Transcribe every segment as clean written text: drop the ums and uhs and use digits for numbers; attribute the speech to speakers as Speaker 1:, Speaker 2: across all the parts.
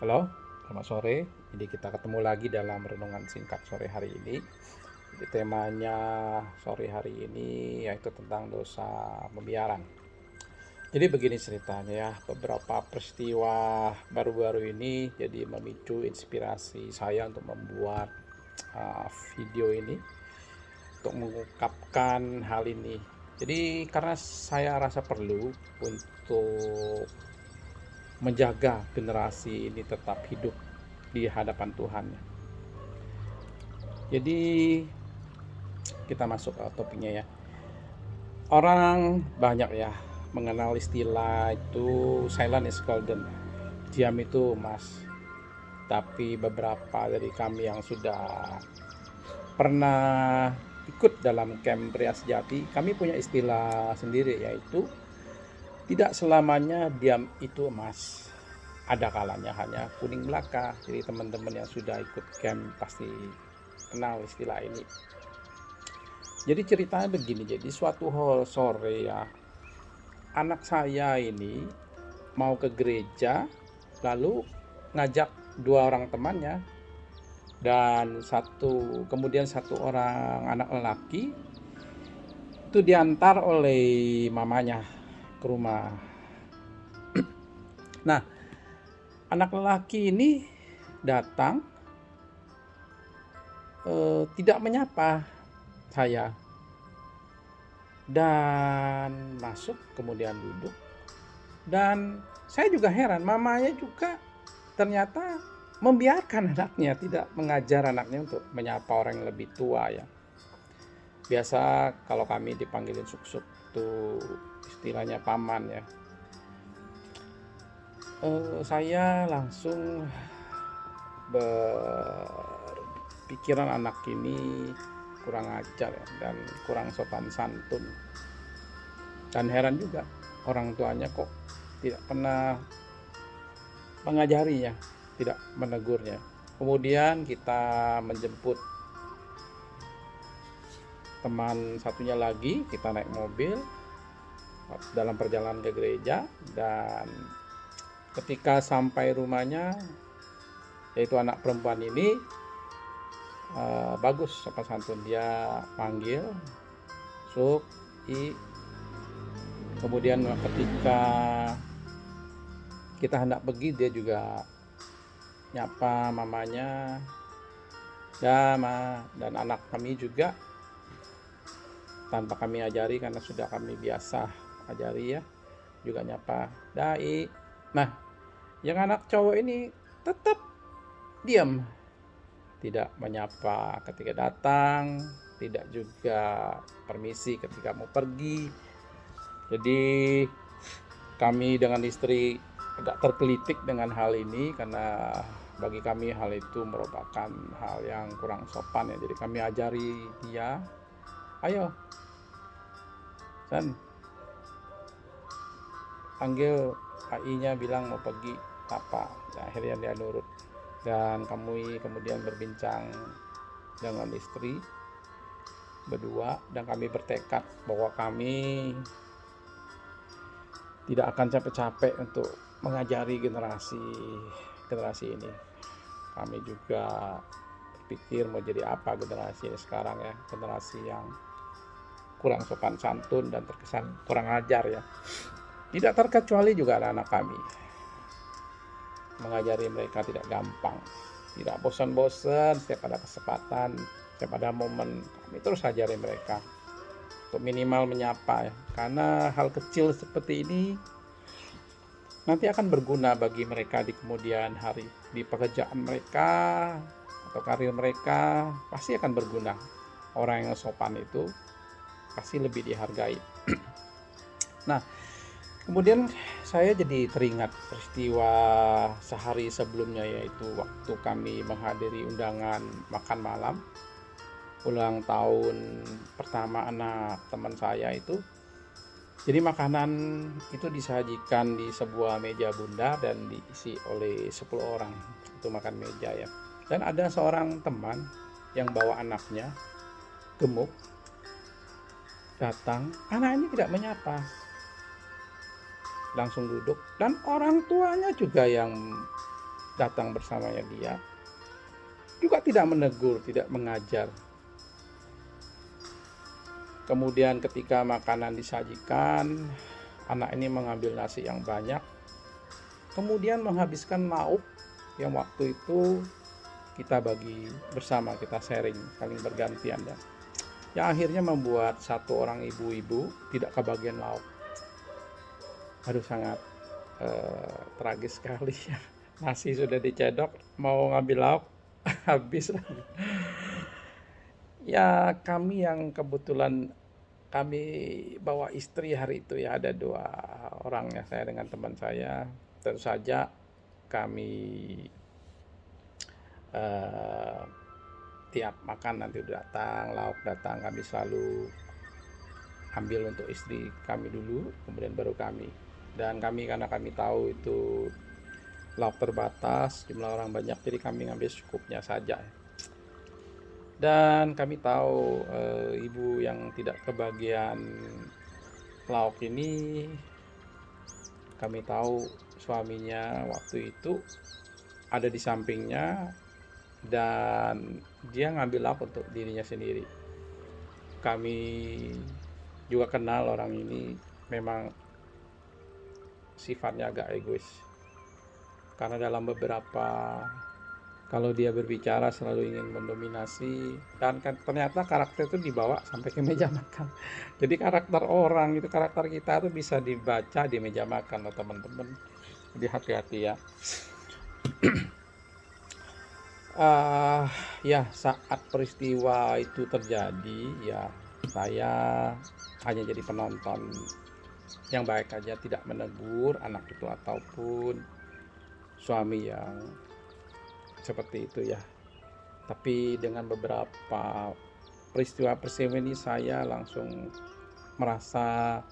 Speaker 1: Halo, selamat sore. Jadi kita ketemu lagi dalam renungan singkat sore hari ini. Jadi temanya sore hari ini yaitu tentang dosa pembiaran. Jadi begini ceritanya ya, beberapa peristiwa baru-baru ini jadi memicu inspirasi saya untuk membuat video ini untuk mengungkapkan hal ini. Jadi karena saya rasa perlu untuk menjaga generasi ini tetap hidup di hadapan Tuhan. Jadi kita masuk ke topiknya ya. Orang banyak ya mengenal istilah itu silent is golden. Diam itu emas. Tapi beberapa dari kami yang sudah pernah ikut dalam camp pria sejati, kami punya istilah sendiri yaitu tidak selamanya diam itu emas. Ada kalanya hanya kuning belaka. Jadi teman-teman yang sudah ikut camp pasti kenal istilah ini. Jadi ceritanya begini, jadi suatu sore ya, anak saya ini mau ke gereja, lalu ngajak dua orang temannya dan kemudian satu orang anak lelaki itu diantar oleh mamanya ke rumah. Nah, anak lelaki ini datang tidak menyapa saya dan masuk kemudian duduk, dan saya juga heran, mamanya juga ternyata membiarkan anaknya, tidak mengajar anaknya untuk menyapa orang yang lebih tua ya. Biasa kalau kami dipanggilin suk-suk itu istilahnya paman ya. Saya langsung berpikiran anak ini kurang ajar ya, dan kurang sopan santun, dan heran juga orang tuanya kok tidak pernah mengajarinya, tidak menegurnya. Kemudian kita menjemput teman satunya lagi, kita naik mobil dalam perjalanan ke gereja, dan ketika sampai rumahnya, yaitu anak perempuan ini bagus sopan santun, dia panggil Suk, I. Kemudian ketika kita hendak pergi, dia juga nyapa mamanya, ya ma, dan anak kami juga tanpa kami ajari karena sudah kami biasa ajari ya, juga nyapa dai. Nah, yang anak cowok ini tetap diam, tidak menyapa ketika datang, tidak juga permisi ketika mau pergi. Jadi kami dengan istri agak tergelitik dengan hal ini, karena bagi kami hal itu merupakan hal yang kurang sopan ya. Jadi kami ajari dia, ayo San, panggil AI-nya, bilang mau pergi apa. Nah, akhirnya dia nurut, dan kami kemudian berbincang dengan istri berdua, dan kami bertekad bahwa kami tidak akan capek-capek untuk mengajari generasi ini. Kami juga berpikir mau jadi apa generasi ini sekarang ya, generasi yang kurang sopan santun dan terkesan kurang ajar ya. Tidak terkecuali juga anak-anak kami. Mengajari mereka tidak gampang, tidak bosan-bosan. Setiap ada kesempatan, setiap ada momen, kami terus ajari mereka untuk minimal menyapa ya. Karena hal kecil seperti ini nanti akan berguna bagi mereka di kemudian hari, di pekerjaan mereka atau karir mereka pasti akan berguna. Orang yang sopan itu pasti lebih dihargai. Nah, kemudian saya jadi teringat peristiwa sehari sebelumnya, yaitu waktu kami menghadiri undangan makan malam ulang tahun pertama anak teman saya itu. Jadi makanan itu disajikan di sebuah meja bundar dan diisi oleh 10 orang. Itu makan meja ya. Dan ada seorang teman yang bawa anaknya gemuk datang, anak ini tidak menyapa, langsung duduk, dan orang tuanya juga yang datang bersamanya dia, juga tidak menegur, tidak mengajar. Kemudian ketika makanan disajikan, anak ini mengambil nasi yang banyak, kemudian menghabiskan lauk yang waktu itu kita bagi bersama, kita sharing, saling bergantian ya. Yang akhirnya membuat satu orang ibu-ibu tidak kebagian lauk. Aduh, sangat tragis sekali ya. Nasi sudah dicedok, mau ngambil lauk habis lagi. Ya, kami yang kebetulan kami bawa istri hari itu ya, ada 2 orang ya, saya dengan teman saya. Tentu saja kami tiap makan nanti datang, lauk datang, kami selalu ambil untuk istri kami dulu, kemudian baru kami. Dan kami, karena kami tahu itu lauk terbatas, jumlah orang banyak, jadi kami ngambil secukupnya saja. Dan kami tahu ibu yang tidak kebagian lauk ini, kami tahu suaminya waktu itu ada di sampingnya dan dia ngambil lauk untuk dirinya sendiri. Kami juga kenal orang ini, memang sifatnya agak egois, karena dalam beberapa, kalau dia berbicara selalu ingin mendominasi, dan ternyata karakter itu dibawa sampai ke meja makan. Jadi karakter orang itu, karakter kita itu bisa dibaca di meja makan loh teman-teman. Jadi hati-hati ya. Ya, saat peristiwa itu terjadi ya, saya hanya jadi penonton yang baik aja, tidak menegur anak itu ataupun suami yang seperti itu ya. Tapi dengan beberapa peristiwa ini saya langsung merasa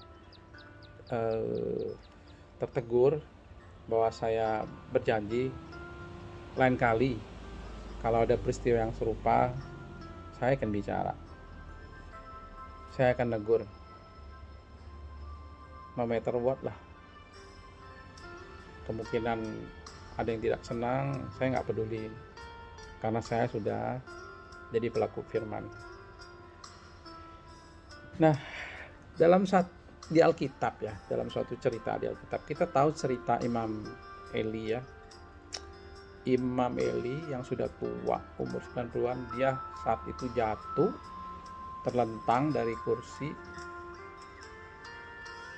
Speaker 1: tertegur, bahwa saya berjanji lain kali kalau ada peristiwa yang serupa, saya akan bicara, saya akan negur, no matter what lah. Kemungkinan ada yang tidak senang, saya nggak peduli, karena saya sudah jadi pelaku firman. Nah, di Alkitab ya, dalam suatu cerita di Alkitab, kita tahu cerita Imam Eli ya. Imam Eli yang sudah tua, umur 90-an, dia saat itu jatuh, terlentang dari kursi,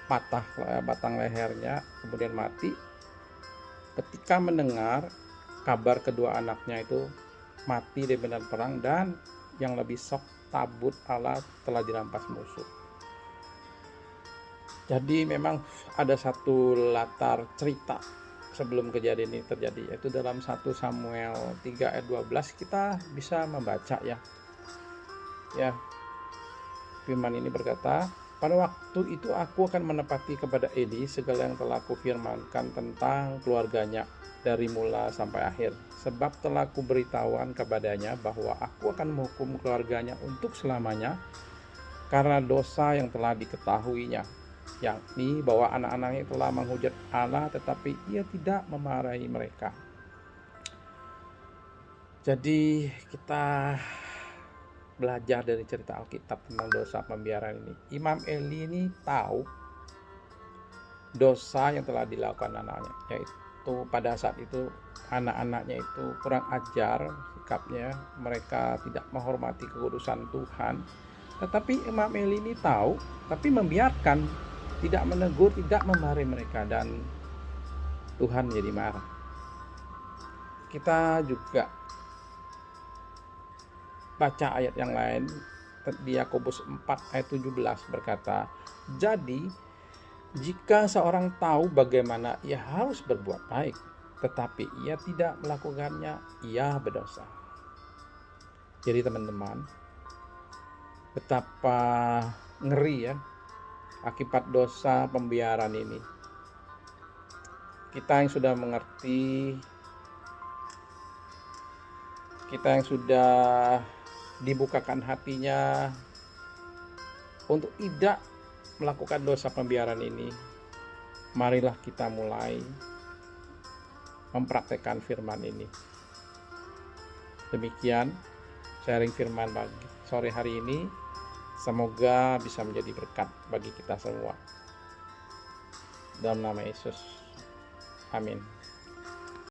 Speaker 1: patah batang lehernya, kemudian mati. Ketika mendengar kabar kedua anaknya itu mati di medan perang, dan yang lebih shock, tabut Allah telah dirampas musuh. Jadi memang ada satu latar cerita sebelum kejadian ini terjadi, yaitu dalam 1 Samuel 3 ayat 12 kita bisa membaca ya. Ya, firman ini berkata, pada waktu itu aku akan menepati kepada Eli segala yang telah kufirmankan tentang keluarganya dari mula sampai akhir, sebab telah kuberitahuan kepadanya bahwa aku akan menghukum keluarganya untuk selamanya karena dosa yang telah diketahuinya, yakni bahwa anak-anaknya telah menghujat Allah tetapi ia tidak memarahi mereka. Jadi kita belajar dari cerita Alkitab tentang dosa pembiaran ini. Imam Eli ini tahu dosa yang telah dilakukan anaknya, yaitu pada saat itu anak-anaknya itu kurang ajar sikapnya, mereka tidak menghormati kekudusan Tuhan. Tetapi Imam Eli ini tahu, tapi membiarkan, tidak menegur, tidak memarahi mereka, dan Tuhan menjadi marah. Kita juga baca ayat yang lain di Yakobus 4 ayat 17 berkata, jadi jika seorang tahu bagaimana ia harus berbuat baik, tetapi ia tidak melakukannya, ia berdosa. Jadi teman-teman, betapa ngeri ya akibat dosa pembiaran ini. Kita yang sudah mengerti, kita yang sudah dibukakan hatinya untuk tidak melakukan dosa pembiaran ini, marilah kita mulai mempraktekkan firman ini. Demikian sharing firman bagi sore hari ini. Semoga bisa menjadi berkat bagi kita semua. Dalam nama Yesus. Amin.